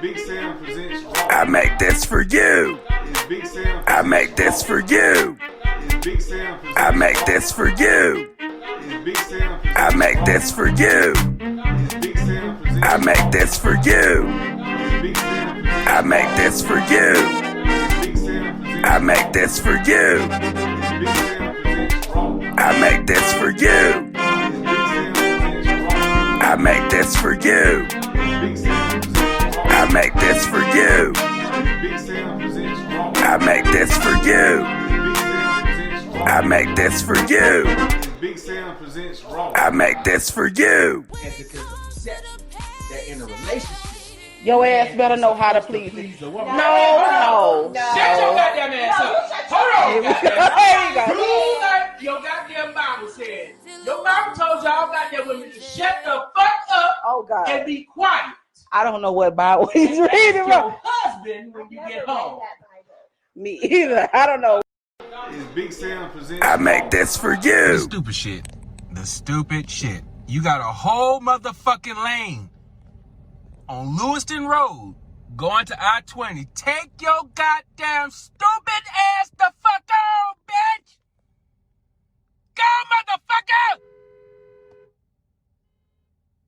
Big Sam presents Raw. I make this for you. Big Sam I make this for you. Big Sam presents I make this for you. Big Sam presents I make this for you. Big Sam presents I make this for you. Big Sam presents I make this for you. Big Sam presents I make this for you. Big Sam presents Raw. I make this for you. I make this for you. Big Sam presents Raw. I make this for you. Big Sam presents Raw. I make this for you. I make this for you. Big Sam presents Raw. I make this for you. And because of perception, they're in a relationship. Your ass better know how to please it. the woman. No. Shut your goddamn ass up. Hold on. There you go. You like your goddamn Bible said. Your Bible told y'all goddamn women to shut the fuck up Oh, God. and be quiet. I don't know what Bible he's Ask reading your from. husband when you get home. Me either. I don't know. Big Sam presents I make this for The you. stupid shit. The stupid shit. You got a whole motherfucking lane on Lewiston Road going to I-20. Take your goddamn stupid ass the fuck on, bitch! Go, motherfucker!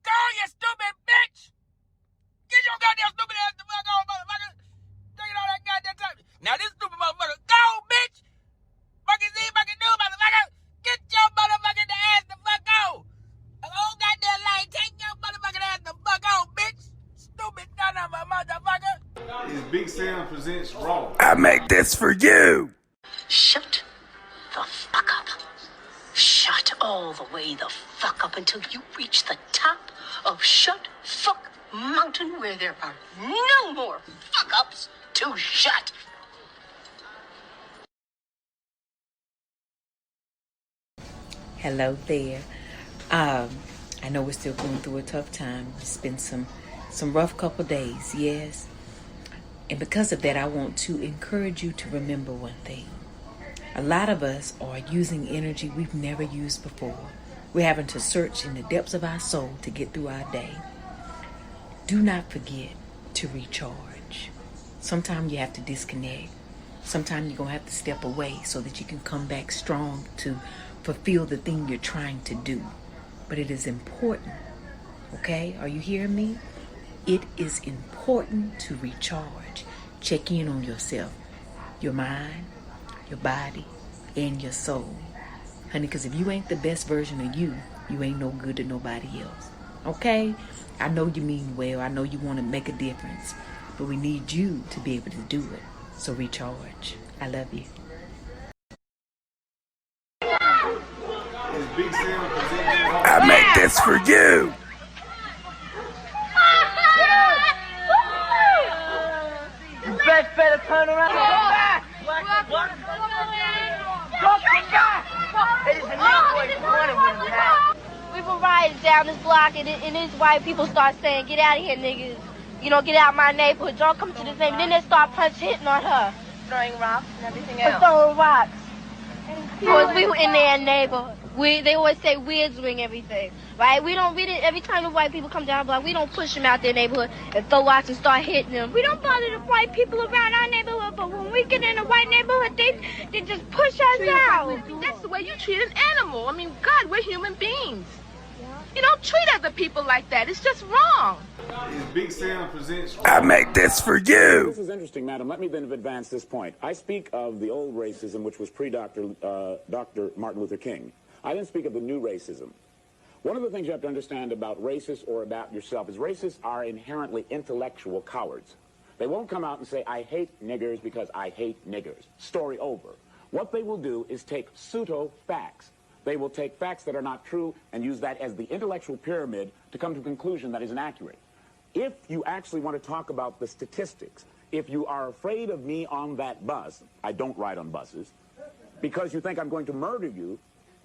Go, you stupid bitch! Get your goddamn stupid ass the fuck on, motherfucker! Taking all that goddamn time. Now this stupid motherfucker, go, bitch! Fucking see, fucking do, motherfucker! Get your motherfucking ass the fuck on! The whole goddamn lane, take your motherfucking ass the fuck on, bitch! Stupid son of a motherfucker! Big Sam presents Raw. I make this for you. Shut the fuck up. Shut all the way the fuck up until you reach the top of Shut Fuck Mountain where there are no more fuck ups to shut. Hello there. I know we're still going through a tough time. It's been some rough couple days, yes. And because of that, I want to encourage you to remember one thing. A lot of us are using energy we've never used before. We're having to search in the depths of our soul to get through our day. Do not forget to recharge. Sometimes you have to disconnect. Sometimes you're going to have to step away so that you can come back strong to fulfill the thing you're trying to do. But it is important, okay? Are you hearing me? It is important to recharge. Check in on yourself, your mind, your body, and your soul. Honey, because if you ain't the best version of you, you ain't no good to nobody else. Okay? I know you mean well. I know you want to make a difference. But we need you to be able to do it. So recharge. I love you. Big Sam presents Raw. I make this for you. You best better turn around. What? Don't come back! It is a nigga corner when you have. We were riding down this block, and these white people start saying, "Get out of here, niggas. You know, get out of my neighborhood. Don't come to this neighborhood." And then they start hitting on her. Throwing rocks and everything else. Throwing rocks. Because we were in their neighborhood. They always say we're doing everything, right? Every time the white people come down the block, we don't push them out their neighborhood and throw rocks and start hitting them. We don't bother the white people around our neighborhood, but when we get in a white neighborhood, they just push us out. That's the way you treat an animal. I mean, God, we're human beings. You don't treat other people like that. It's just wrong. Big Sam presents Raw. I make this for you. This is interesting, madam. Let me then advance this point. I speak of the old racism, which was pre-Dr. Dr. Martin Luther King. I then speak of the new racism. One of the things you have to understand about racists or about yourself is racists are inherently intellectual cowards. They won't come out and say, "I hate niggers because I hate niggers." Story over. What they will do is take pseudo-facts. They will take facts that are not true and use that as the intellectual pyramid to come to a conclusion that is inaccurate. If you actually want to talk about the statistics, if you are afraid of me on that bus, I don't ride on buses, because you think I'm going to murder you,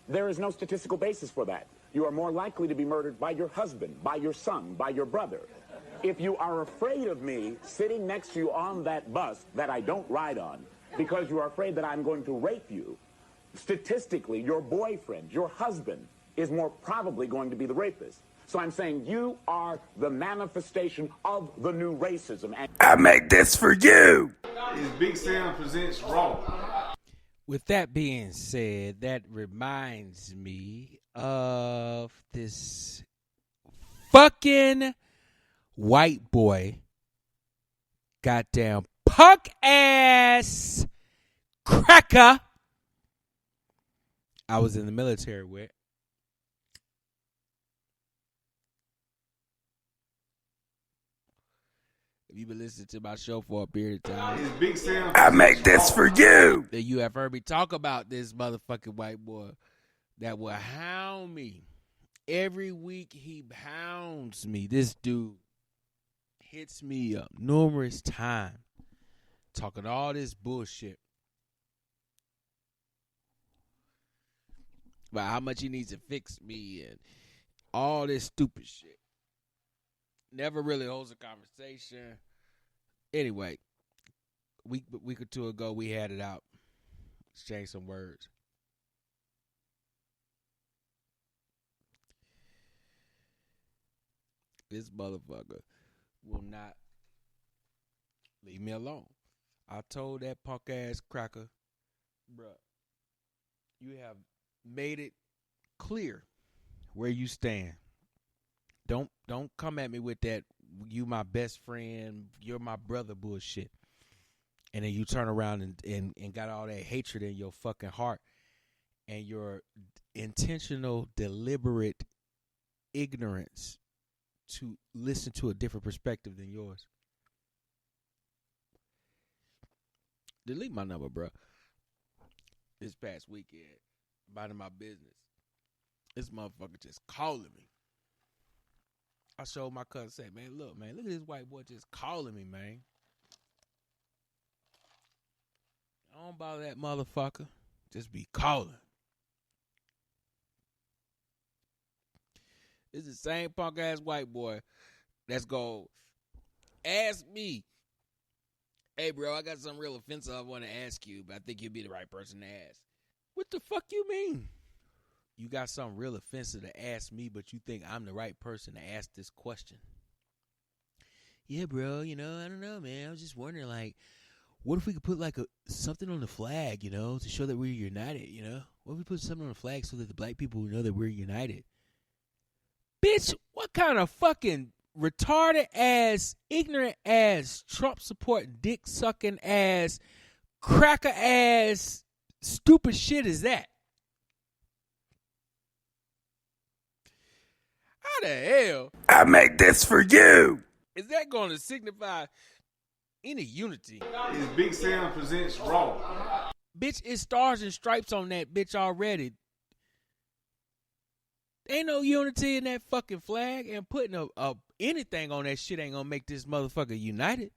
there is no statistical basis for that. You are more likely to be murdered by your husband, by your son, by your brother. If you are afraid of me sitting next to you on that bus that I don't ride on, because you are afraid that I'm going to rape you, statistically, your boyfriend, your husband, is more probably going to be the rapist. So I'm saying you are the manifestation of the new racism. And I make this for you. Is Big Sam presents Raw. With that being said, that reminds me of this fucking white boy, goddamn punk ass cracker I was in the military with. If you've been listening to my show for a period of time, Is Big Sam I make this for you. then you have heard me talk about this motherfucking white boy that will hound me. Every week he hounds me. This dude hits me up numerous times, talking all this bullshit about how much he needs to fix me and all this stupid shit. Never really holds a conversation. Anyway, a week or two ago, we had it out. Exchanged some words. This motherfucker will not leave me alone. I told that punk ass cracker, bruh, you have made it clear where you stand. Don't come at me with that you my best friend, you're my brother bullshit. And then you turn around and got all that hatred in your fucking heart and your intentional, deliberate ignorance to listen to a different perspective than yours. Delete my number, bro. This past weekend, minding my business, this motherfucker just calling me. I showed my cousin, say, man, look at this white boy just calling me, man. I don't bother that motherfucker. Just be calling. This is the same punk ass white boy that's gonna ask me, hey, bro, I got something real offensive I want to ask you, but I think you'd be the right person to ask. What the fuck you mean? You got something real offensive to ask me, but you think I'm the right person to ask this question? Yeah, bro, I don't know, man. I was just wondering, like, what if we could put, like, something on the flag, to show that we're united, What if we put something on the flag so that the black people know that we're united? Bitch, what kind of fucking retarded ass, ignorant ass, Trump supporting, dick sucking ass, cracker ass, stupid shit is that? How the hell I make this for you. is that going to signify any unity? Is Big Sam presents Raw. Bitch, it's stars and stripes on that bitch already. Ain't no unity in that fucking flag, and putting anything on that shit ain't gonna make this motherfucker united.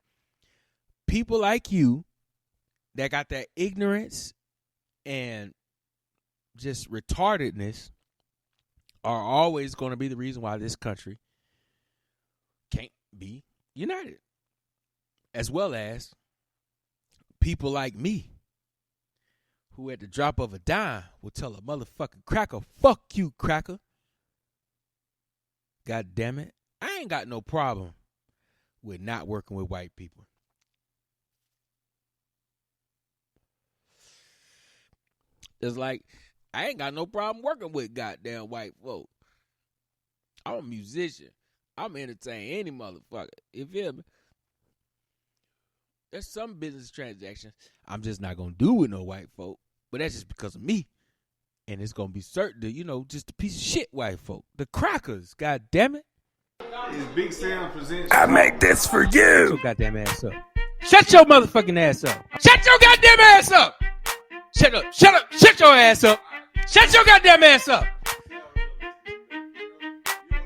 People like you that got that ignorance and just retardedness are always going to be the reason why this country can't be united. As well as people like me who at the drop of a dime will tell a motherfucking cracker, fuck you, cracker. God damn it. I ain't got no problem with not working with white people. It's like, I ain't got no problem working with goddamn white folk. I'm a musician. I'm entertain any motherfucker. You feel me? There's some business transactions I'm just not going to do with no white folk. But that's just because of me. And it's going to be certain that, just a piece of shit white folk. The crackers, god damn it. Is Big Sam presents I make this for Shut you. your goddamn ass up. Shut your motherfucking ass up. Shut your goddamn ass up. Shut up. Shut up. Shut your ass up. Shut your goddamn ass up.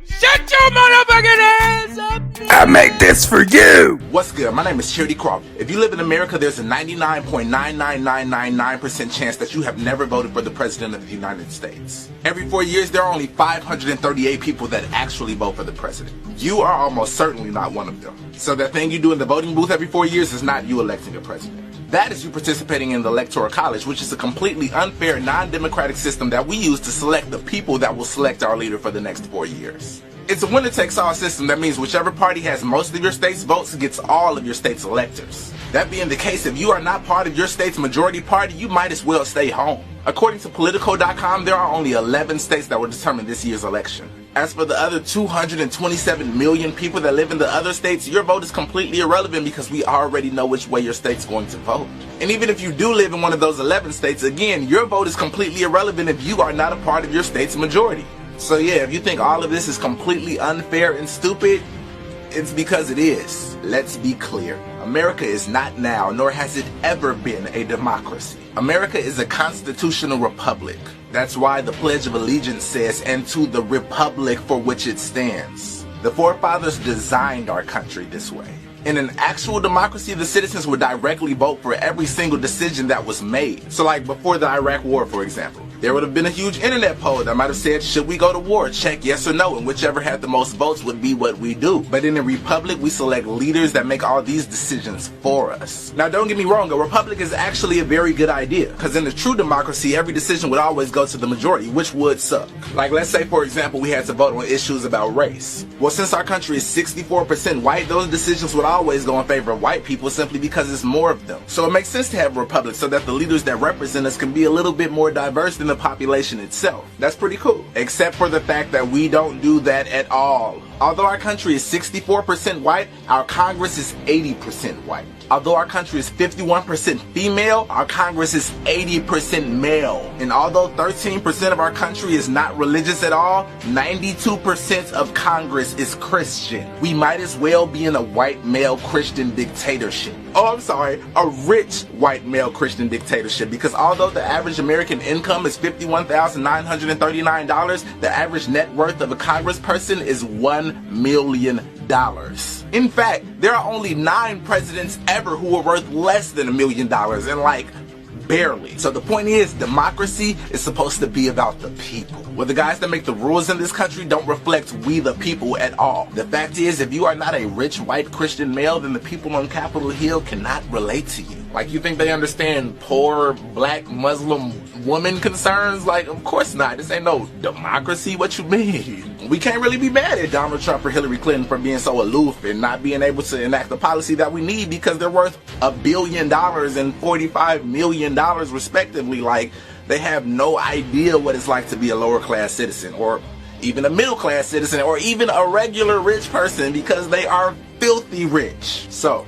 Shut your motherfucking ass up. I make this for you. What's good? My name is Charity Crawford. If you live in America, there's a 99.99999% chance that you have never voted for the President of the United States. Every 4 years, there are only 538 people that actually vote for the President. You are almost certainly not one of them. So that thing you do in the voting booth every 4 years is not you electing a president. That is you participating in the Electoral College, which is a completely unfair, non-democratic system that we use to select the people that will select our leader for the next 4 years. It's a winner-takes-all system. That means whichever party has most of your state's votes gets all of your state's electors. That being the case, if you are not part of your state's majority party, you might as well stay home. According to Politico.com, there are only 11 states that will determine this year's election. As for the other 227 million people that live in the other states, your vote is completely irrelevant because we already know which way your state's going to vote. And even if you do live in one of those 11 states, again, your vote is completely irrelevant if you are not a part of your state's majority. So yeah, if you think all of this is completely unfair and stupid, it's because it is. Let's be clear. America is not now, nor has it ever been, a democracy. America is a constitutional republic. That's why the Pledge of Allegiance says, "And to the republic for which it stands." The forefathers designed our country this way. In an actual democracy, the citizens would directly vote for every single decision that was made. So like before the Iraq War, for example, there would have been a huge internet poll that might have said, should we go to war? Check yes or no, and whichever had the most votes would be what we do. But in a republic, we select leaders that make all these decisions for us. Now don't get me wrong, a republic is actually a very good idea, because in a true democracy, every decision would always go to the majority, which would suck. Like let's say, for example, we had to vote on issues about race. Well, since our country is 64% white, those decisions would always go in favor of white people simply because there's more of them. So it makes sense to have a republic so that the leaders that represent us can be a little bit more diverse than the population itself. That's pretty cool. Except for the fact that we don't do that at all. Although our country is 64% white, our Congress is 80% white. Although our country is 51% female, our Congress is 80% male. And although 13% of our country is not religious at all, 92% of Congress is Christian. We might as well be in a white male Christian dictatorship. Oh, I'm sorry, a rich white male Christian dictatorship, because although the average American income is $51,939, the average net worth of a congressperson is $1 million. In fact, there are only 9 presidents ever who are worth less than $1 million, and like, barely. So the point is, democracy is supposed to be about the people. Well, the guys that make the rules in this country don't reflect we the people at all. The fact is, if you are not a rich white Christian male, then the people on Capitol Hill cannot relate to you. Like, you think they understand poor black Muslim woman concerns? Like, of course not. This ain't no democracy. What you mean? We can't really be mad at Donald Trump or Hillary Clinton for being so aloof and not being able to enact the policy that we need, because they're worth $1 billion and $45 million respectively. Like, they have no idea what it's like to be a lower class citizen, or even a middle class citizen, or even a regular rich person, because they are filthy rich. So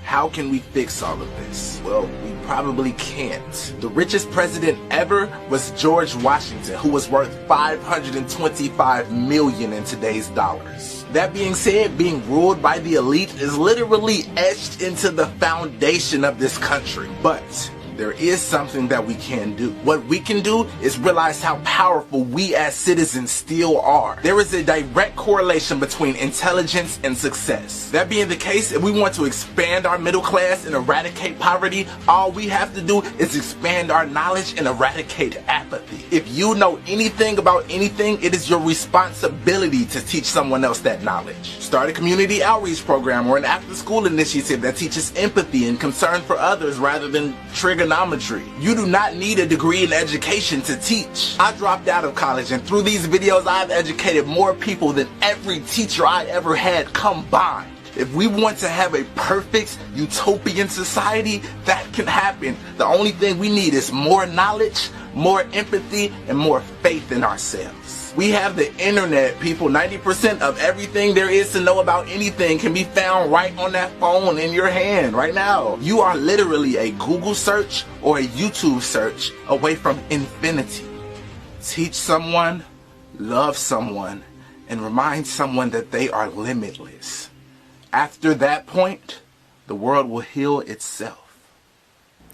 how can we fix all of this? Well, we probably can't. The richest president ever was George Washington, who was worth $525 million in today's dollars. That being said, being ruled by the elite is literally etched into the foundation of this country. But there is something that we can do. What we can do is realize how powerful we as citizens still are. There is a direct correlation between intelligence and success. That being the case, if we want to expand our middle class and eradicate poverty, all we have to do is expand our knowledge and eradicate apathy. If you know anything about anything, it is your responsibility to teach someone else that knowledge. Start a community outreach program or an after-school initiative that teaches empathy and concern for others rather than trigonometry. You do not need a degree in education to teach. I dropped out of college, and through these videos I've educated more people than every teacher I ever had combined. If we want to have a perfect utopian society, that can happen. The only thing we need is more knowledge, more empathy, and more faith in ourselves. We have the internet, people. 90% of everything there is to know about anything can be found right on that phone in your hand right now. You are literally a Google search or a YouTube search away from infinity. Teach someone, love someone, and remind someone that they are limitless. After that point, the world will heal itself.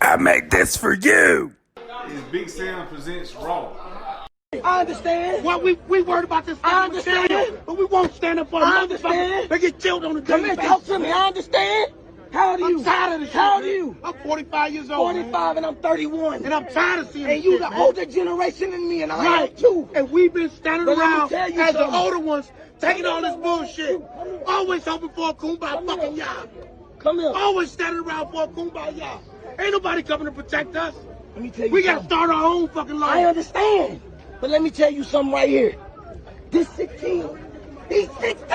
I make this for you. It's Big Sam presents Raw. I understand. Well, we worried about this. I understand. Material, but we won't stand up for I understand. They get killed on the Come daily here, talk basis. to me. I understand. How old are you? I'm tired of this shit. How old are man. you? I'm 45 years old. 45 and I'm 31. And I'm tired of seeing And this you shit, the man. older generation than me, and I am Right. too. And we've been standing But let me around tell you as the something. older ones, taking all this bullshit. Always hoping for a kumbaya fucking y'all. Come here. Always standing around for a kumbaya. Ain't nobody coming to protect us. Let me tell you We gotta something. start our own fucking life. I understand. But let me tell you something right here. This 16 He's 16.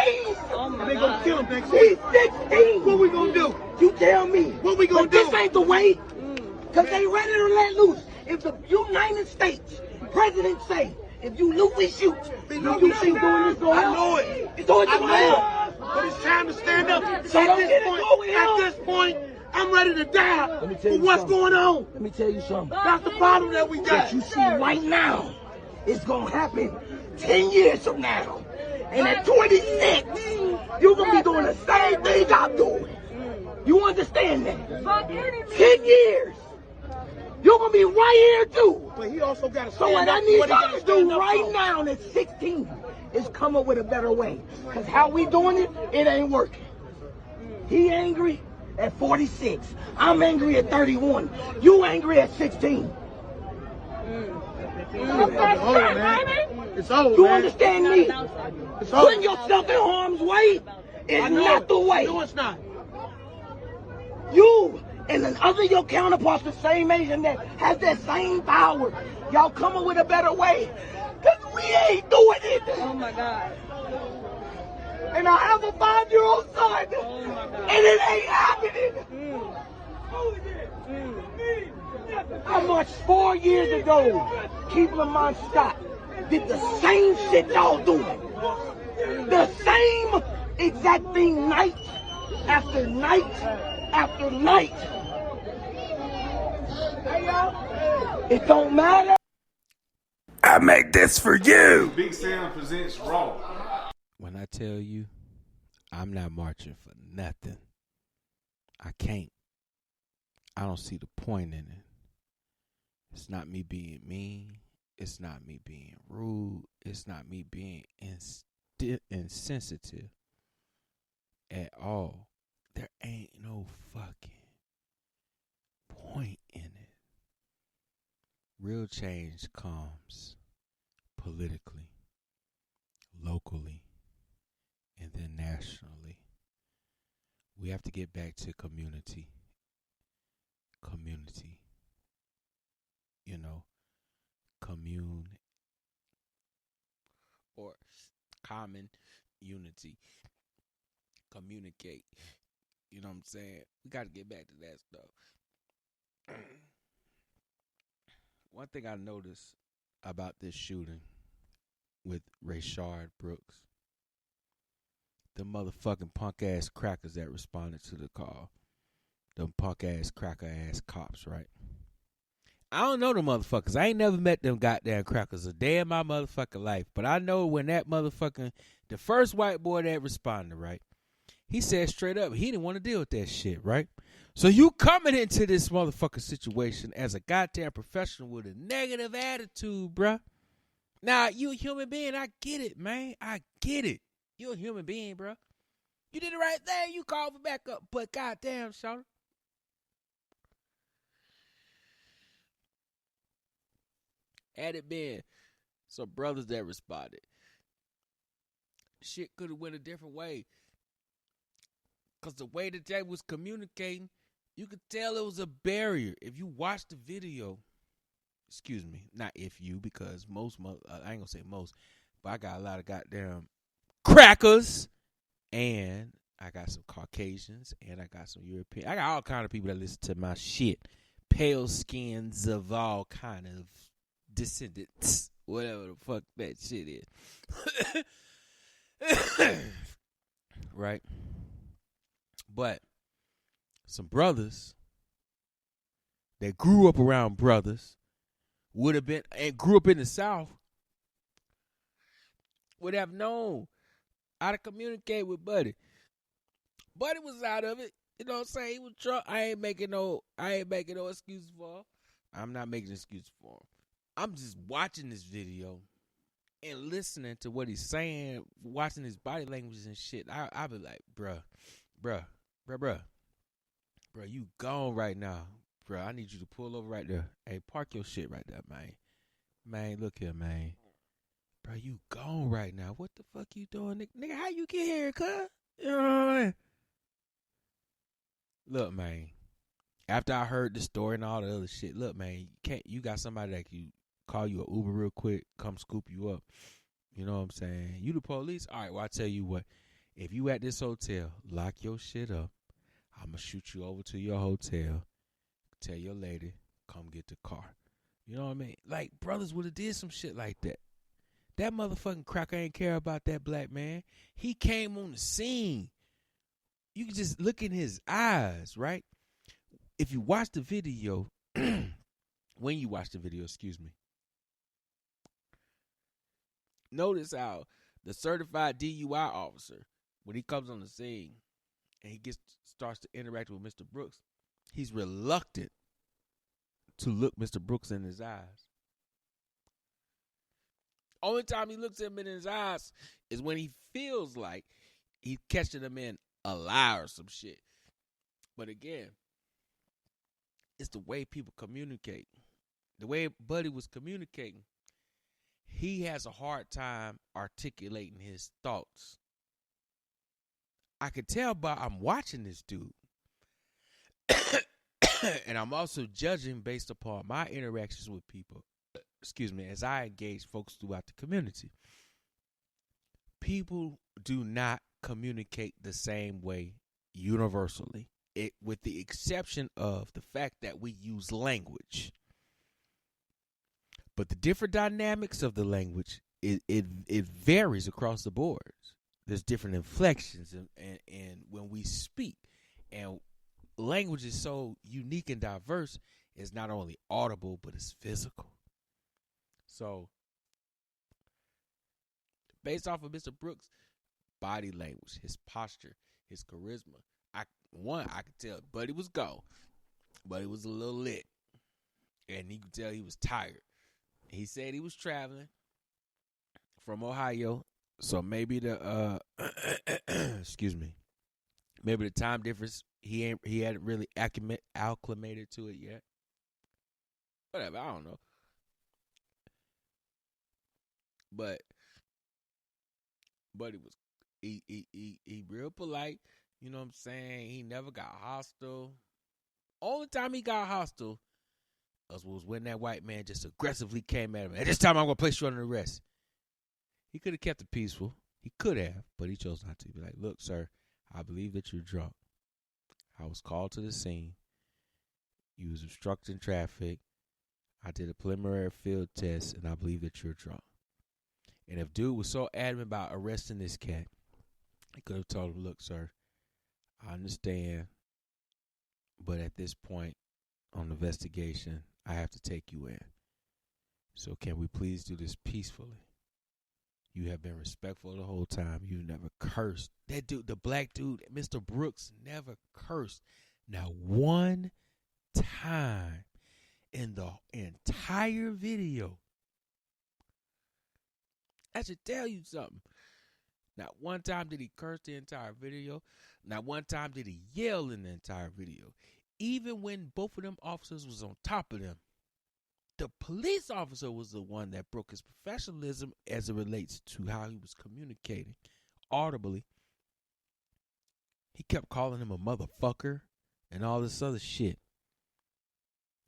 Oh my God. They gonna kill him next He's 16. What we gonna do? You tell me. What we gonna but do? This ain't the way. Because they ready to let loose. If the United States president say, if you loot, we shoot. Do you think doing this going I know it. So it's I going know on. it. But it's time to stand up. So At this point, I'm ready to die for what's going on. Let me tell you something. That's the problem that we got. That you see right now, it's gonna happen 10 years from now. And at 26, you're gonna be doing the same thing I'm doing. You understand that? 10 years. You're gonna be right here too. But he also got to So what I need y'all to do right now at 16 is come up with a better way. Because how we doing it, it ain't working. He angry at 46. I'm angry at 31. You angry at 16. It's old, man. It's old, You man. understand me? It's old. Putting yourself in harm's way is not the way. No, it's not. You and other your counterparts the same age and that has that same power. Y'all come up with a better way. Because we ain't doing it. Oh my God. And I have a 5-year-old son. Oh my God. And it ain't happening. I marched 4 years ago. Keep Lamont Scott did the same shit y'all doing. The same exact thing night after night after night. It don't matter. I make this for you. Big Sam presents Raw. When I tell you, I'm not marching for nothing. I can't. I don't see the point in it. It's not me being mean. It's not me being rude. It's not me being insensitive at all. There ain't no fucking point in it. Real change comes politically, locally, and then nationally. We have to get back to community. You know, commune or common unity. Communicate. You know what I'm saying? We got to get back to that stuff. One thing I noticed about this shooting with Rayshard Brooks, the motherfucking punk ass crackers that responded to the call, them punk ass cracker ass cops, right? I don't know the motherfuckers. I ain't never met them goddamn crackers a day in my motherfucking life. But I know when that motherfucking, the first white boy that responded, right? He said straight up, he didn't want to deal with that shit, right? So you coming into this motherfucking situation as a goddamn professional with a negative attitude, bruh. Now, you a human being. I get it, man. I get it. You a human being, bruh. You did the right thing. You called for backup. But goddamn, Shawty. Had it been some brothers that responded, shit could have went a different way. Because the way that they was communicating, you could tell it was a barrier. If you watch the video, excuse me, not if you, because most, I ain't going to say most, but I got a lot of goddamn crackers, and I got some Caucasians, and I got some European. I got all kind of people that listen to my shit. Pale skins of all kind of descendants, whatever the fuck that shit is. Right? But some brothers that grew up around brothers would have been, and grew up in the South, would have known how to communicate with Buddy. Buddy was out of it. You know what I'm saying? He was drunk. I ain't making no excuses for him. I'm not making excuses for him. I'm just watching this video and listening to what he's saying, watching his body language and shit. I be like, bruh, you gone right now. Bruh, I need you to pull over right there. Hey, park your shit right there, man. Man, look here, man. Bruh, you gone right now. What the fuck you doing, nigga? Nigga, how you get here, cuz? You know what I mean? Look, man. After I heard the story and all the other shit, look, man, you got somebody that can call you an Uber real quick, come scoop you up. You know what I'm saying? You the police? All right, well, I tell you what. If you at this hotel, lock your shit up. I'm going to shoot you over to your hotel. Tell your lady, come get the car. You know what I mean? Like, brothers would have did some shit like that. That motherfucking cracker ain't care about that black man. He came on the scene. You can just look in his eyes, right? If you watch the video, when you watch the video, excuse me, notice how the certified DUI officer, when he comes on the scene and he starts to interact with Mr. Brooks, he's reluctant to look Mr. Brooks in his eyes. Only time he looks him in his eyes is when he feels like he's catching him in a lie or some shit. But again, it's the way people communicate. The way Buddy was communicating, he has a hard time articulating his thoughts. I could tell I'm watching this dude. And I'm also judging based upon my interactions with people, as I engage folks throughout the community. People do not communicate the same way universally, with the exception of the fact that we use language. But the different dynamics of the language, it varies across the board. There's different inflections and when we speak. And language is so unique and diverse, it's not only audible, but it's physical. So, based off of Mr. Brooks' body language, his posture, his charisma, I could tell Buddy was gone. Buddy was a little lit. And you could tell he was tired. He said he was traveling from Ohio, so maybe the maybe the time difference, he hadn't really acclimated to it yet. Whatever, I don't know. But Buddy was he real polite, you know what I'm saying? He never got hostile. Only time he got hostile was when that white man just aggressively came at him. At this time, I'm going to place you under arrest. He could have kept it peaceful. He could have, but he chose not to. Be like, look, sir, I believe that you're drunk. I was called to the scene. You was obstructing traffic. I did a preliminary field test, and I believe that you're drunk. And if dude was so adamant about arresting this cat, he could have told him, look, sir, I understand, but at this point on the investigation, I have to take you in. So can we please do this peacefully? You have been respectful the whole time. You never cursed. That dude, the black dude, Mr. Brooks, never cursed. Now, one time in the entire video. I should tell you something. Not one time did he curse the entire video. Not one time did he yell in the entire video. Even when both of them officers was on top of them, the police officer was the one that broke his professionalism as it relates to how he was communicating audibly. He kept calling him a motherfucker and all this other shit.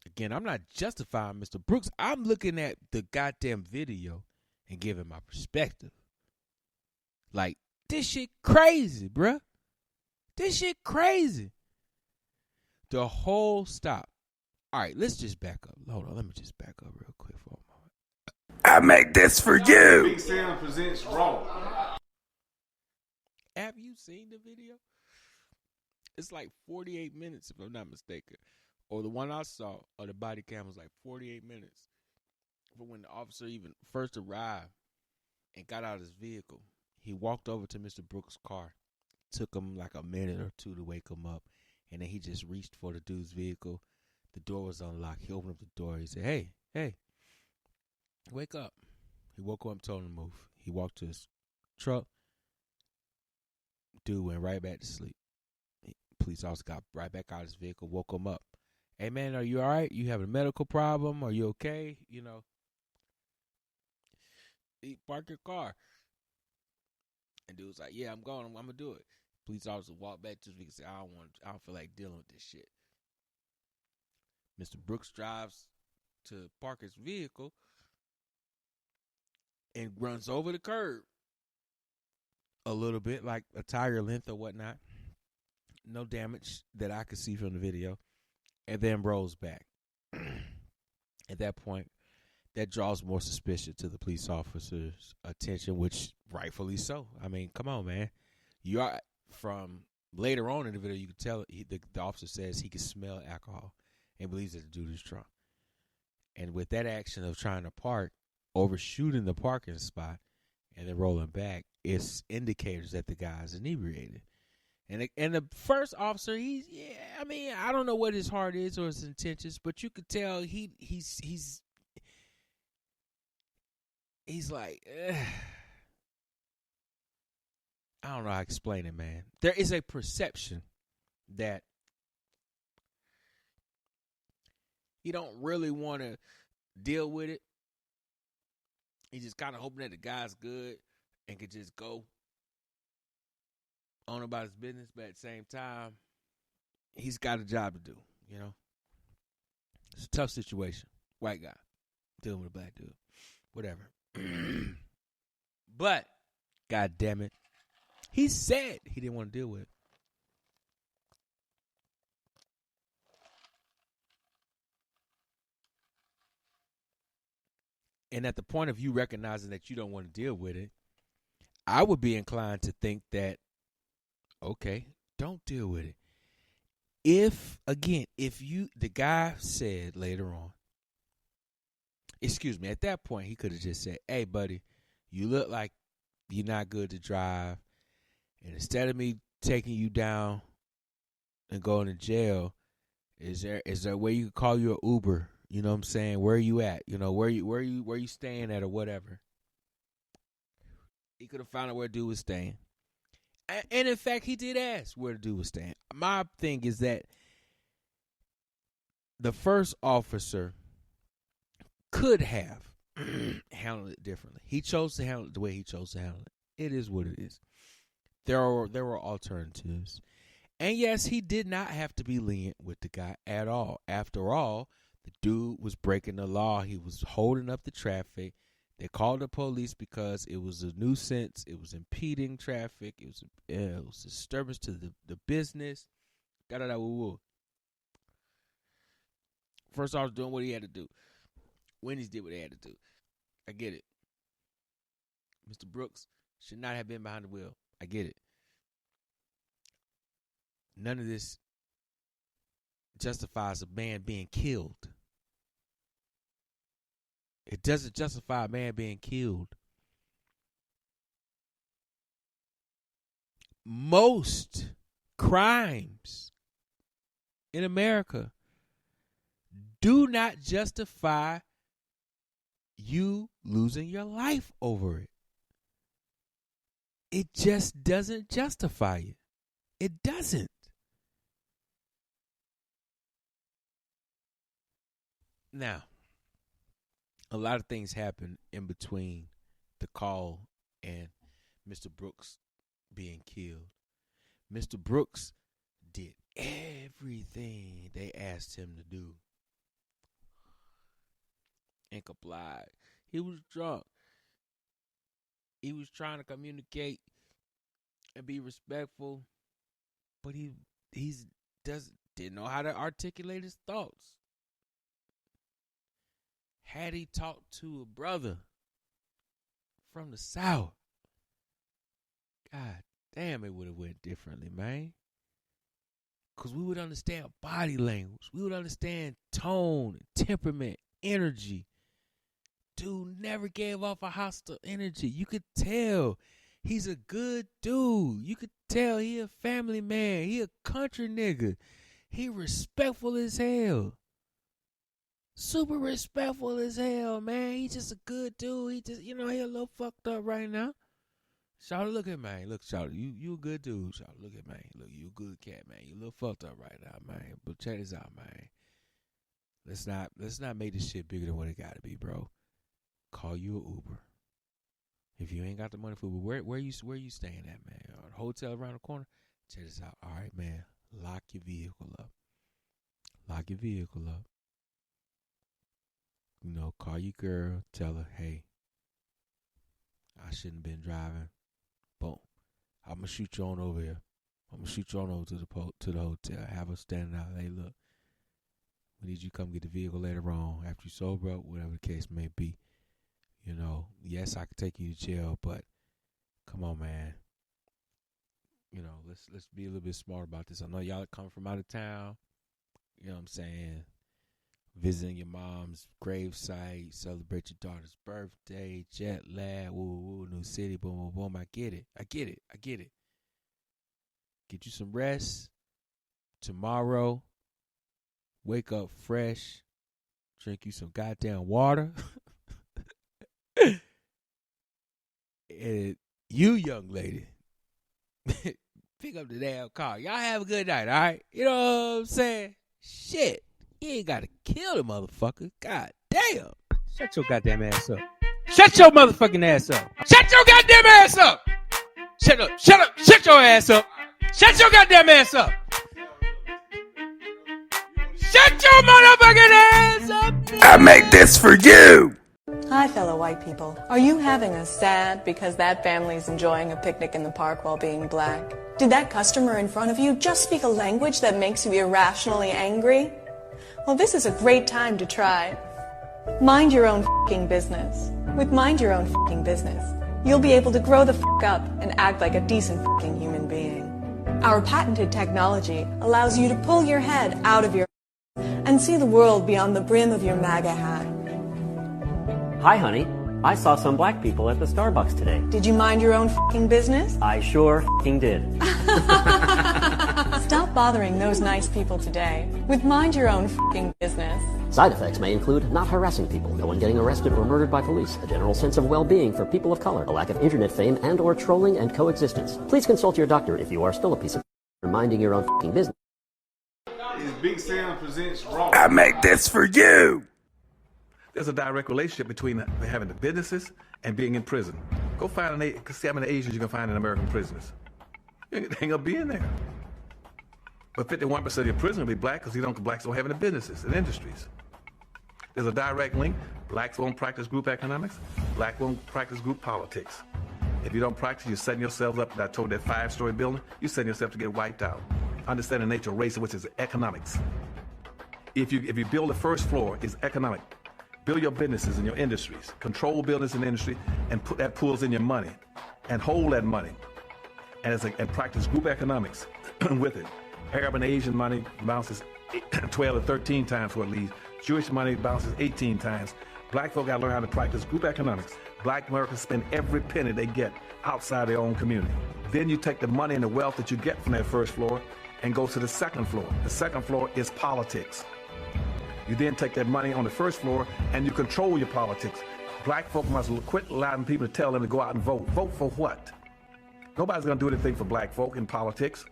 Again, I'm not justifying Mr. Brooks. I'm looking at the goddamn video and giving my perspective. Like, this shit crazy, bruh. This shit crazy. The whole stop. All right, let's just back up. Hold on, let me just back up real quick for a moment. I make this for you. Big Sam presents Raw. Have you seen the video? It's like 48 minutes, if I'm not mistaken. Or the one I saw, or the body cam was like 48 minutes from when the officer even first arrived and got out of his vehicle. He walked over to Mr. Brooks' car. Took him like a minute or two to wake him up. And then he just reached for the dude's vehicle. The door was unlocked. He opened up the door. He said, hey, wake up. He woke up and told him to move. He walked to his truck. Dude went right back to sleep. Police officer got right back out of his vehicle, woke him up. Hey, man, are you all right? You have a medical problem? Are you okay? You know, he park your car. And dude was like, yeah, I'm going. I'm going to do it. Police officer walked back to his vehicle and said, I don't feel like dealing with this shit. Mr. Brooks drives to park his vehicle. and runs over the curb a little bit, like a tire length or whatnot. No damage that I could see from the video. And then rolls back. At that point, that draws more suspicion to the police officer's attention, which rightfully so. I mean, come on, man. You are, from later on in the video, you can tell the officer says he can smell alcohol and believes that the dude is drunk. And with that action of trying to park, overshooting the parking spot, and then rolling back, it's indicators that the guy's inebriated. And the first officer, I don't know what his heart is or his intentions, but you could tell he's like, I don't know how to explain it, man. There is a perception that he don't really want to deal with it. He's just kind of hoping that the guy's good and could just go on about his business, but at the same time, he's got a job to do, you know? It's a tough situation. White guy dealing with a black dude. Whatever. But, God damn it, he said he didn't want to deal with it. And at the point of you recognizing that you don't want to deal with it, I would be inclined to think that, okay, don't deal with it. The guy said later on, at that point, he could have just said, hey, buddy, you look like you're not good to drive. And instead of me taking you down and going to jail, is there a way you can call you an Uber? You know what I'm saying? Where are you at? You know, where you staying at or whatever. He could have found out where dude was staying. And in fact, he did ask where the dude was staying. My thing is that the first officer could have handled it differently. He chose to handle it the way he chose to handle it. It is what it is. There were alternatives. And yes, he did not have to be lenient with the guy at all. After all, the dude was breaking the law. He was holding up the traffic. They called the police because it was a nuisance. It was impeding traffic. It was a disturbance to the business. Woo. First, I was doing what he had to do. Wendy's did what they had to do. I get it. Mr. Brooks should not have been behind the wheel. I get it. None of this justifies a man being killed. It doesn't justify a man being killed. Most crimes in America do not justify you losing your life over it. It just doesn't justify it. It doesn't. Now, a lot of things happen in between the call and Mr. Brooks being killed. Mr. Brooks did everything they asked him to do and complied. He was drunk. He was trying to communicate and be respectful, but he didn't know how to articulate his thoughts. Had he talked to a brother from the South, God damn, it would have went differently, man. Because we would understand body language. We would understand tone, temperament, energy. Dude never gave off a hostile energy. You could tell he's a good dude. You could tell he a family man. He a country nigga. He respectful as hell. Super respectful as hell, man. He's just a good dude. He just, he a little fucked up right now. Shawty, look at man. Look, Shawty, you a good dude. Shawty, look at man. Look, you a good cat, man. You a little fucked up right now, man. But check this out, man. Let's not make this shit bigger than what it gotta be, bro. Call you an Uber. If you ain't got the money for Uber, where you staying at, man? A hotel around the corner? Check this out. All right, man. Lock your vehicle up. Lock your vehicle up. Call your girl. Tell her, hey, I shouldn't have been driving. Boom. I'm going to shoot you on over here. I'm going to shoot you on over to the hotel. Have her standing out. Hey, look. We need you to come get the vehicle later on after you sober up, whatever the case may be. You know, yes, I could take you to jail, but come on, man. You know, let's be a little bit smart about this. I know y'all come from out of town. You know what I'm saying? Visiting your mom's gravesite, celebrate your daughter's birthday, jet lag, woo, new city, boom, boom, boom. I get it. Get you some rest. Tomorrow, wake up fresh. Drink you some goddamn water. And you, young lady, pick up the damn car. Y'all have a good night, all right? You know what I'm saying? Shit. You ain't got to kill the motherfucker. God damn. Shut your goddamn ass up. Shut your motherfucking ass up. Shut your goddamn ass up. Shut up. Shut your ass up. Shut your goddamn ass up. Shut your motherfucking ass up. I make this for you. Hi, fellow white people. Are you having a sad because that family's enjoying a picnic in the park while being black? Did that customer in front of you just speak a language that makes you irrationally angry? Well, this is a great time to try. Mind your own f***ing business. With Mind Your Own f***ing Business, you'll be able to grow the f*** up and act like a decent f***ing human being. Our patented technology allows you to pull your head out of your and see the world beyond the brim of your MAGA hat. Hi, honey. I saw some black people at the Starbucks today. Did you mind your own f***ing business? I sure f***ing did. Stop bothering those nice people today with Mind Your Own f***ing Business. Side effects may include not harassing people, no one getting arrested or murdered by police, a general sense of well-being for people of color, a lack of internet fame and or trolling and coexistence. Please consult your doctor if you are still a piece of minding your own f***ing business. Is Big Sam presents Raw. I make this for you. There's a direct relationship between having the businesses and being in prison. Go find see how many Asians you can find in American prisons. You ain't gonna be in there. But 51% of your prison will be black because blacks don't have any businesses and industries. There's a direct link. Blacks won't practice group economics. Black won't practice group politics. If you don't practice, you're setting yourselves up. I told that 5-story building, you're setting yourself to get wiped out. Understand the nature of race, which is economics. If you build the first floor, it's economic. Build your businesses and your industries. Control business and industry, and put that pools in your money, and hold that money, and practice group economics with it. Arab and Asian money bounces 12 to 13 times what it leaves. Jewish money bounces 18 times. Black folk got to learn how to practice group economics. Black Americans spend every penny they get outside their own community. Then you take the money and the wealth that you get from that first floor and go to the second floor. The second floor is politics. You then take that money on the first floor and you control your politics. Black folk must quit allowing people to tell them to go out and vote. Vote for what? Nobody's going to do anything for black folk in politics.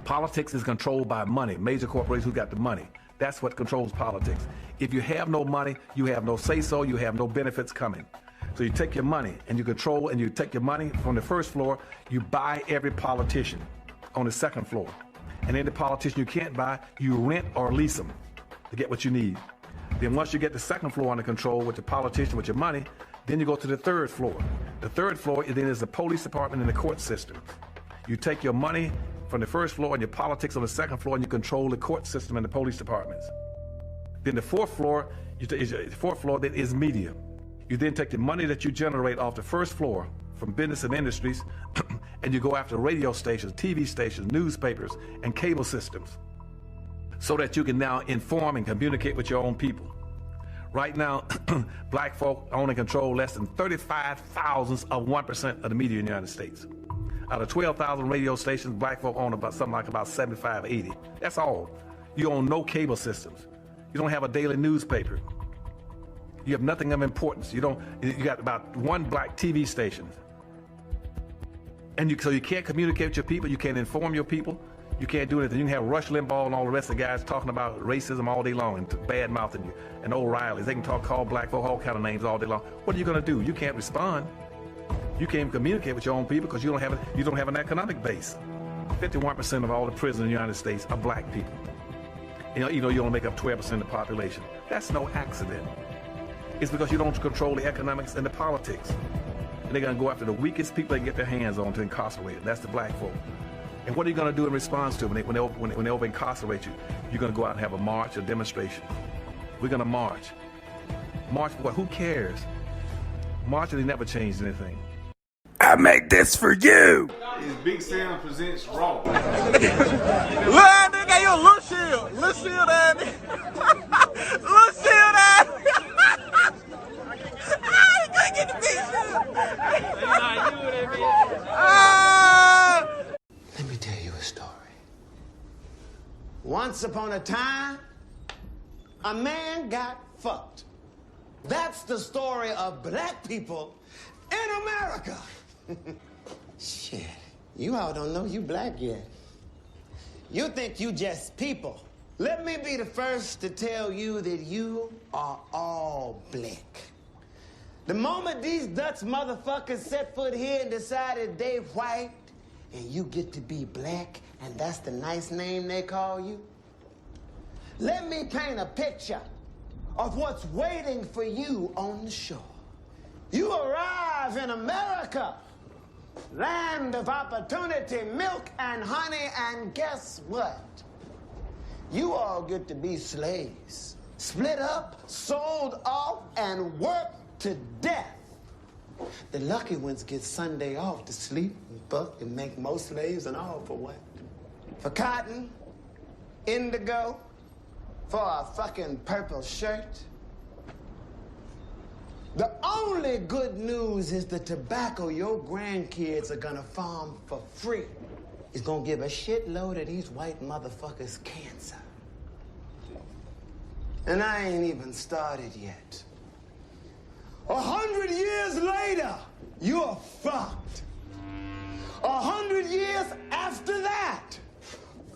Politics is controlled by money. Major corporations who got the money. That's what controls politics. If you have no money, you have no say-so, you have no benefits coming. So you take your money and you control, and you take your money from the first floor, you buy every politician on the second floor. And any politician you can't buy, you rent or lease them to get what you need. Then once you get the second floor under control with the politician, with your money, then you go to the third floor. The third floor then is the police department and the court system. You take your money from the first floor and your politics on the second floor, and you control the court system and the police departments. Then the fourth floor, then is media. You then take the money that you generate off the first floor from business and industries, and you go after radio stations, TV stations, newspapers, and cable systems, so that you can now inform and communicate with your own people. Right now, black folk own and control less than 35 thousandths of 1% of the media in the United States. Out of 12,000 radio stations, black folk own about 75, 80. That's all. You own no cable systems. You don't have a daily newspaper. You have nothing of importance. You got about one black TV station. And so you can't communicate with your people. You can't inform your people. You can't do anything. You can have Rush Limbaugh and all the rest of the guys talking about racism all day long and bad-mouthing you. And O'Reilly's. They can call black folk all kind of names all day long. What are you going to do? You can't respond. You can't communicate with your own people because you don't have an economic base. 51% of all the prisoners in the United States are black people. You only make up 12% of the population. That's no accident. It's because you don't control the economics and the politics. and they're going to go after the weakest people they can get their hands on to incarcerate them. That's the black folk. And what are you going to do in response to it when they over incarcerate you? You're going to go out and have a march, a demonstration. We're going to march. March for what? Who cares? Marching, they never changed anything. I make this for you. It's Big Sam presents Raw. Look, nigga, you a little shield. Little shield, that nigga. Little shield, that I can't get the big shield. Let me tell you a story. Once upon a time, a man got fucked. That's the story of black people in America. Shit, you all don't know you black yet. You think you just people. Let me be the first to tell you that you are all black. The moment these Dutch motherfuckers set foot here and decided they white, and you get to be black, and that's the nice name they call you, let me paint a picture of what's waiting for you on the shore. You arrive in America, land of opportunity, milk and honey, and guess what? You all get to be slaves, split up, sold off, and worked to death. The lucky ones get Sunday off to sleep and fuck and make more slaves and all for what? For cotton, indigo, for a fucking purple shirt. The only good news is the tobacco your grandkids are gonna farm for free is gonna give a shitload of these white motherfuckers cancer. And I ain't even started yet. 100 years later, you're fucked. 100 years after that,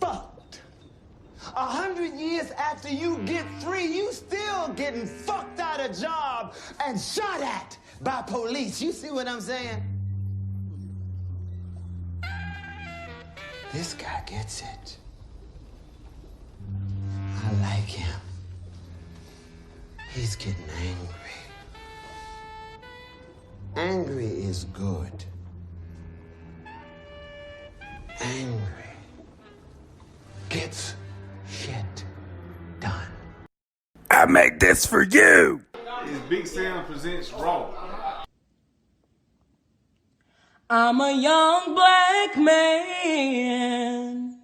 fucked. 100 years after you get free, you still getting fucked out of job and shot at by police. You see what I'm saying? This guy gets it. I like him. He's getting angry. Angry is good. Angry gets shit done. I make this for you. It's Big Sam presents Raw. I'm a young black man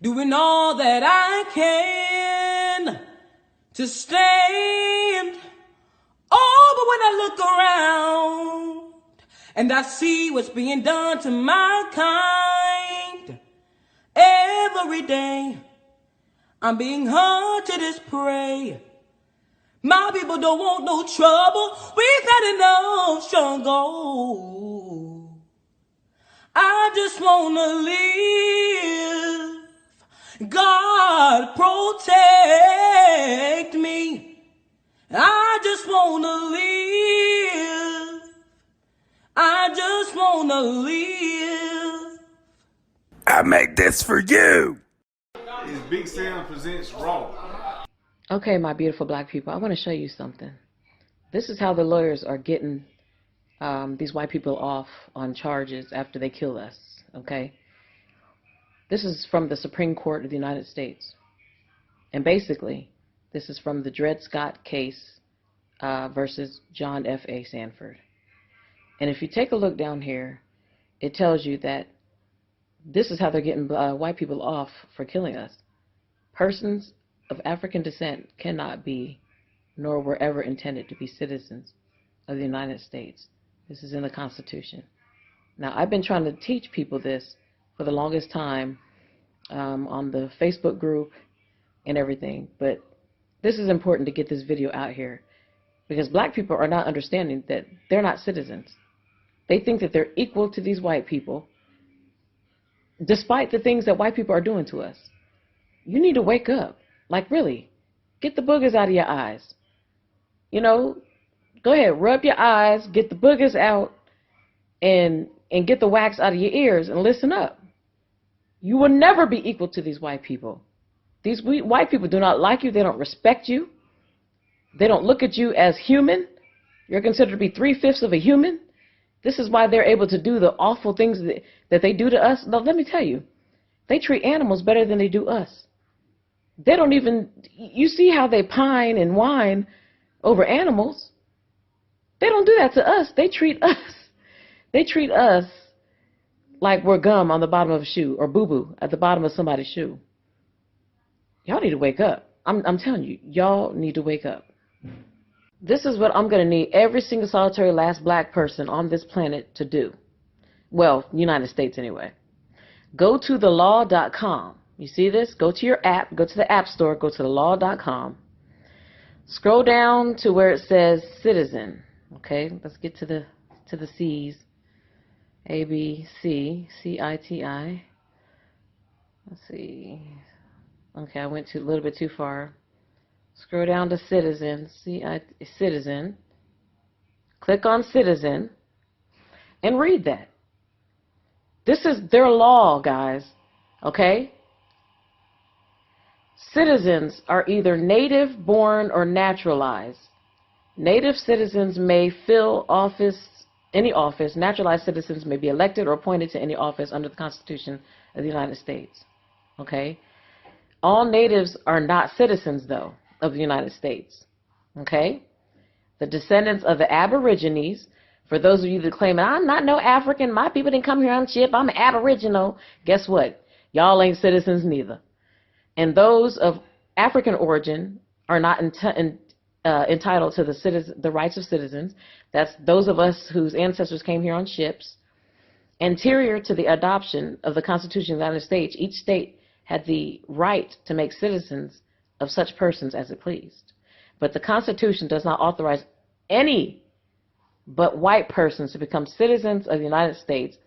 doing all that I can to stand. Oh, but when I look around and I see what's being done to my kind, every day I'm being hunted as prey. My people don't want no trouble. We've had enough struggle. I just wanna live. God protect me. I just wanna live. I just wanna live. I make this for you. It's Big Sam presents Raw. Okay, my beautiful black people, I want to show you something. This is how the lawyers are getting these white people off on charges after they kill us, okay? This is from the Supreme Court of the United States. And basically, this is from the Dred Scott case versus John F.A. Sanford. And if you take a look down here, it tells you that this is how they're getting white people off for killing us. Persons of African descent cannot be, nor were ever intended to be, citizens of the United States. This is in the Constitution. Now, I've been trying to teach people this for the longest time on the Facebook group and everything, but this is important to get this video out here because black people are not understanding that they're not citizens. They think that they're equal to these white people despite the things that white people are doing to us. You need to wake up. Like, really, get the boogers out of your eyes. You know, go ahead, rub your eyes, get the boogers out, and get the wax out of your ears and listen up. You will never be equal to these white people. These white people do not like you. They don't respect you. They don't look at you as human. You're considered to be 3/5 of a human. This is why they're able to do the awful things that they do to us. No, let me tell you, they treat animals better than they do us. They don't even, you see how they pine and whine over animals. They don't do that to us. They treat us like we're gum on the bottom of a shoe or boo-boo at the bottom of somebody's shoe. Y'all need to wake up. I'm telling you, y'all need to wake up. This is what I'm going to need every single solitary last black person on this planet to do. Well, United States anyway. Go to thelaw.com. You see this? Go to your app. Go to the app store. Go to thelaw.com. Scroll down to where it says citizen. Okay, let's get to the C's. A, B, C, C-I-T-I. Let's see. Okay, I went a little bit too far. Scroll down to citizen, citizen. Click on citizen and read that. This is their law, guys. Okay? Citizens are either native, born, or naturalized. Native citizens may fill any office. Naturalized citizens may be elected or appointed to any office under the Constitution of the United States. Okay? All natives are not citizens, though, of the United States. Okay? The descendants of the Aborigines, for those of you that claim, I'm not no African, my people didn't come here on ship, I'm an Aboriginal. Guess what? Y'all ain't citizens neither. And those of African origin are not entitled to the rights of citizens. That's those of us whose ancestors came here on ships. Anterior to the adoption of the Constitution of the United States, each state had the right to make citizens of such persons as it pleased. But the Constitution does not authorize any but white persons to become citizens of the United States,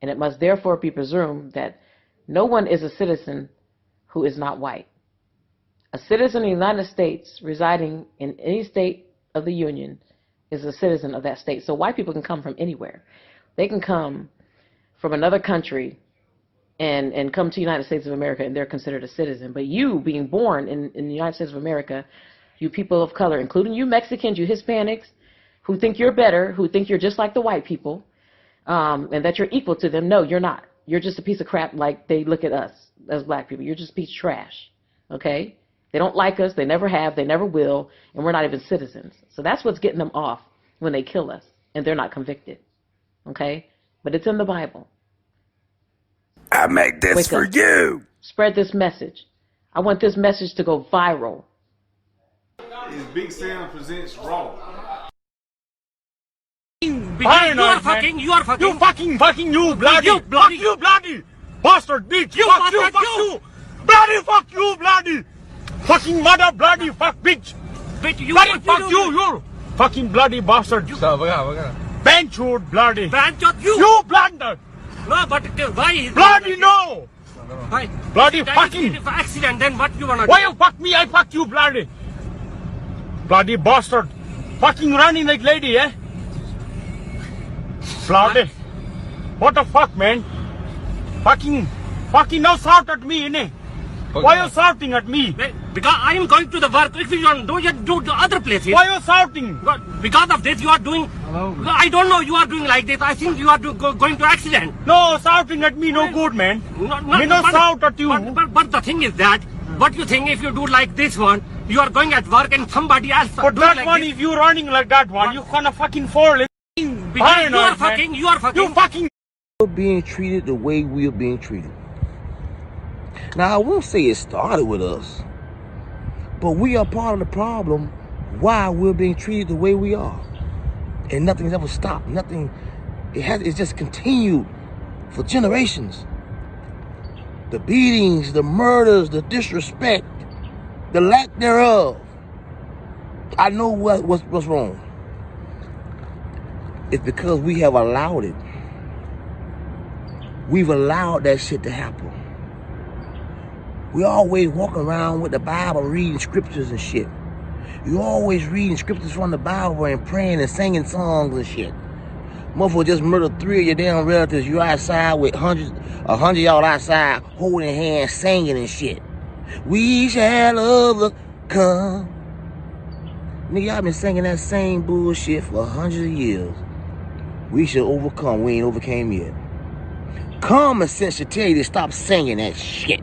and it must therefore be presumed that no one is a citizen who is not white. A citizen of the United States residing in any state of the Union is a citizen of that state. So white people can come from anywhere. They can come from another country and come to the United States of America, and they're considered a citizen. But you, being born in the United States of America, you people of color, including you Mexicans, you Hispanics, who think you're better, who think you're just like the white people, and that you're equal to them. No, you're not. You're just a piece of crap like they look at us as black people. You're just a piece of trash, okay? They don't like us. They never have. They never will. And we're not even citizens. So that's what's getting them off when they kill us, and they're not convicted, okay? But it's in the Bible. I make this Wake for up. you. Spread this message. I want this message to go viral. It's Big Sam presents Raw. You are fucking, you fucking, you bloody, you bloody bastard bitch, fuck you, bloody fuck you, bloody, fucking mother, bloody fuck bitch, bloody fuck you fucking bloody bastard, benchwood bloody, you blunder, no, but why, bloody no, why, bloody fucking, if accident, then what you wanna do? Why you fuck me, I fuck you, bloody bastard, fucking running like lady, eh? Bloody. What the fuck, man? Fucking now shout at me, innit? Why are you shouting at me? Because I am going to the work. If you don't do, you do the other places. Why are you shouting? Because of this, you are doing. Hello. I don't know. You are doing like this. I think you are going to accident. No, shouting at me, no good, man. Me no shout at you. But the thing is that, what you think if you do like this one, you are going at work and somebody else. But that like one, this. If you running like that one, you gonna fucking fall. You are fucking. You fucking. We're being treated the way we are being treated. Now, I won't say it started with us, but we are part of the problem why we're being treated the way we are. And nothing's ever stopped. Nothing, it's just continued for generations. The beatings, the murders, the disrespect, the lack thereof. I know what's wrong. It's because we have allowed it. We've allowed that shit to happen. We always walk around with the Bible reading scriptures and shit. You always reading scriptures from the Bible and praying and singing songs and shit. Motherfucker just murdered 3 of your damn relatives. You outside with 100 y'all outside holding hands, singing and shit. We shall overcome. Nigga, y'all been singing that same bullshit for hundreds of years. We should overcome. We ain't overcame yet. Common sense should tell you to stop saying that shit.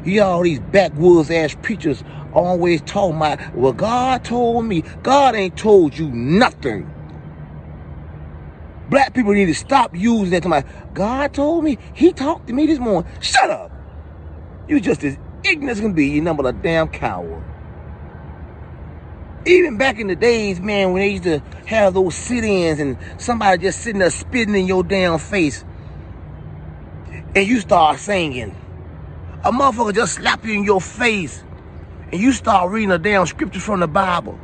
You got all these backwoods ass preachers always talking about, well, God told me. God ain't told you nothing. Black people need to stop using that to my, God told me. He talked to me this morning. Shut up. You just as ignorant as can be. You number a damn coward. Even back in the days, man, when they used to have those sit-ins and somebody just sitting there spitting in your damn face and you start singing, a motherfucker just slap you in your face and you start reading a damn scripture from the Bible.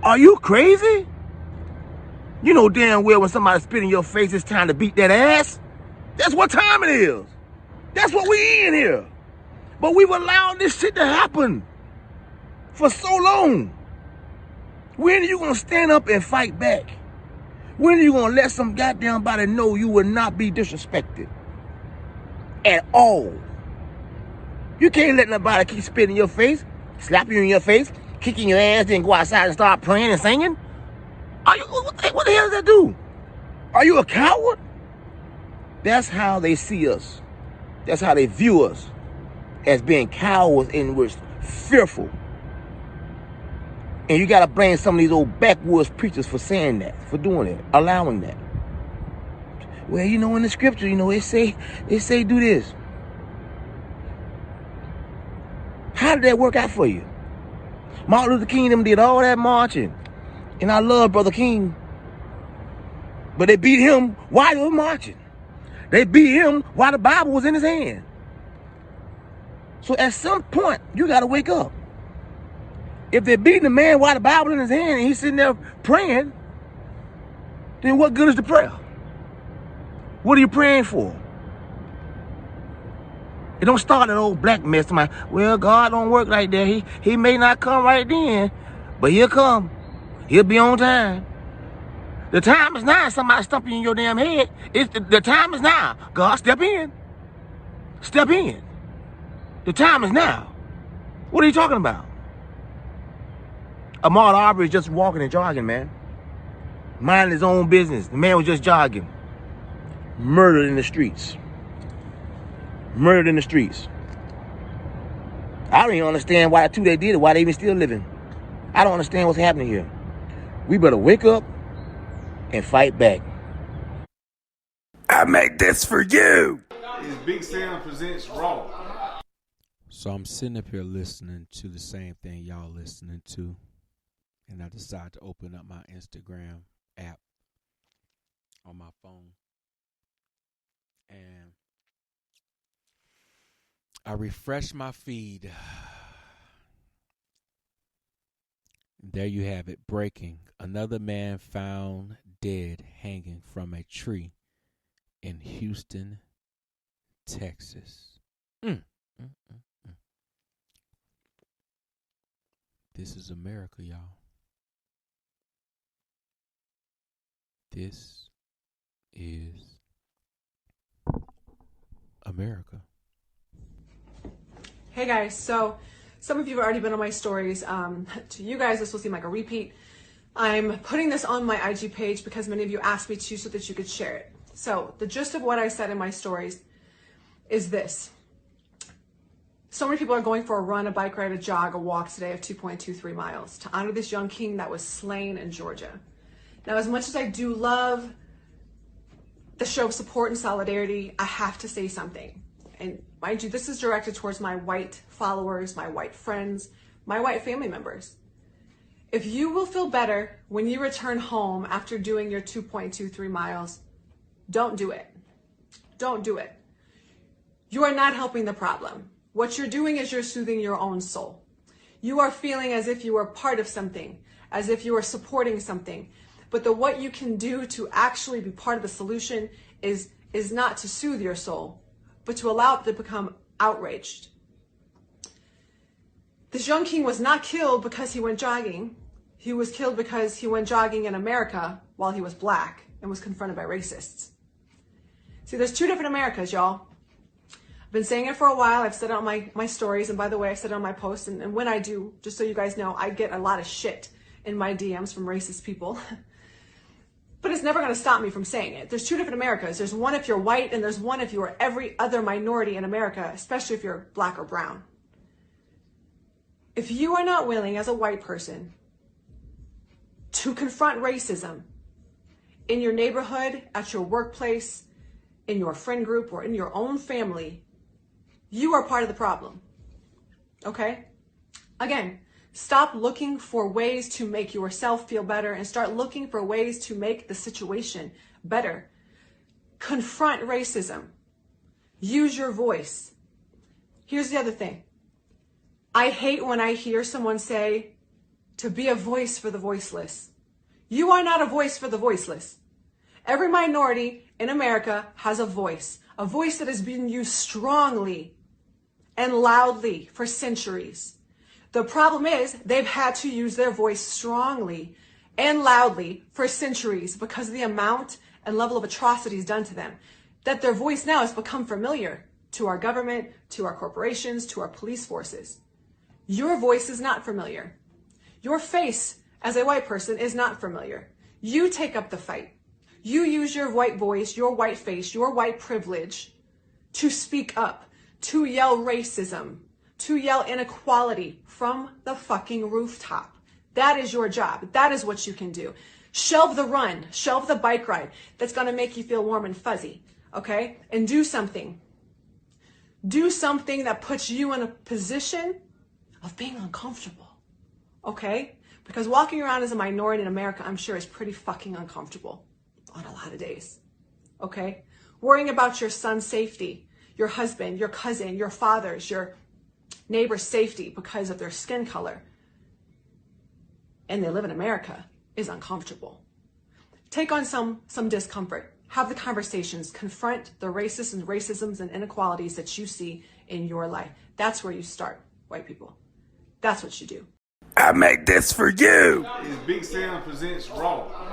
Are you crazy? You know damn well when somebody spit in your face, it's time to beat that ass. That's what time it is. That's what we in here. But we've allowed this shit to happen for so long. When are you gonna stand up and fight back? When are you gonna let some goddamn body know you will not be disrespected at all? You can't let nobody keep spitting in your face, slap you in your face, kicking your ass, then go outside and start praying and singing. Are you, what the hell does that do? Are you a coward? That's how they see us. That's how they view us, as being cowards and we're fearful. And you got to blame some of these old backwoods preachers for saying that, for doing that, allowing that. Well, you know, in the scripture, you know, they say do this. How did that work out for you? Martin Luther King them did all that marching. And I love Brother King. But they beat him while he was marching. They beat him while the Bible was in his hand. So at some point, you got to wake up. If they're beating the man while the Bible in his hand and he's sitting there praying, then what good is the prayer? What are you praying for? It don't start that old black mess. Well, God don't work like that. He may not come right then, but he'll come. He'll be on time. The time is now. Somebody stumping in your damn head. The time is now. God, step in. Step in. The time is now. What are you talking about? Ahmaud Arbery is just walking and jogging, man. Minding his own business. The man was just jogging. Murdered in the streets. Murdered in the streets. I don't even understand why the two they did it, why they even still living. I don't understand what's happening here. We better wake up and fight back. I make this for you. It's Big Sam presents Raw. So I'm sitting up here listening to the same thing y'all listening to. And I decided to open up my Instagram app on my phone. And I refreshed my feed. There you have it. Breaking. Another man found dead hanging from a tree in Houston, Texas. This is America, y'all. This is America. Hey guys, so some of you have already been on my stories. To you guys, this will seem like a repeat. I'm putting this on my IG page because many of you asked me to so that you could share it. So the gist of what I said in my stories is this. So many people are going for a run, a bike ride, a jog, a walk today of 2.23 miles to honor this young king that was slain in Georgia. Now, as much as I do love the show of support and solidarity, I have to say something. And mind you, this is directed towards my white followers, my white friends, my white family members. If you will feel better when you return home after doing your 2.23 miles, don't do it. Don't do it. You are not helping the problem. What you're doing is you're soothing your own soul. You are feeling as if you are part of something, as if you are supporting something. But what you can do to actually be part of the solution is not to soothe your soul, but to allow it to become outraged. This young king was not killed because he went jogging. He was killed because he went jogging in America while he was black and was confronted by racists. See, there's two different Americas, y'all. I've been saying it for a while. I've said it on my stories. And by the way, I said it on my posts. And when I do, just so you guys know, I get a lot of shit in my DMs from racist people. But it's never going to stop me from saying it. There's two different Americas. There's one if you're white, and there's one if you are every other minority in America, especially if you're black or brown. If you are not willing as a white person to confront racism in your neighborhood, at your workplace, in your friend group, or in your own family, you are part of the problem. Okay? Again, stop looking for ways to make yourself feel better and start looking for ways to make the situation better. Confront racism. Use your voice. Here's the other thing. I hate when I hear someone say to be a voice for the voiceless. You are not a voice for the voiceless. Every minority in America has a voice that has been used strongly and loudly for centuries. The problem is they've had to use their voice strongly and loudly for centuries because of the amount and level of atrocities done to them, that their voice now has become familiar to our government, to our corporations, to our police forces. Your voice is not familiar. Your face as a white person is not familiar. You take up the fight. You use your white voice, your white face, your white privilege to speak up, to yell racism, to yell inequality from the fucking rooftop. That is your job. That is what you can do. Shelve the run, shelve the bike ride that's going to make you feel warm and fuzzy, okay? And do something. Do something that puts you in a position of being uncomfortable, okay? Because walking around as a minority in America, I'm sure, is pretty fucking uncomfortable on a lot of days, okay? Worrying about your son's safety, your husband, your cousin, your father's, your neighbor's safety because of their skin color, and they live in America, is uncomfortable. Take on some discomfort. Have the conversations. Confront the racisms and inequalities that you see in your life. That's where you start, white people. That's what you do. I make this for you. Is Big Sam Presents Raw.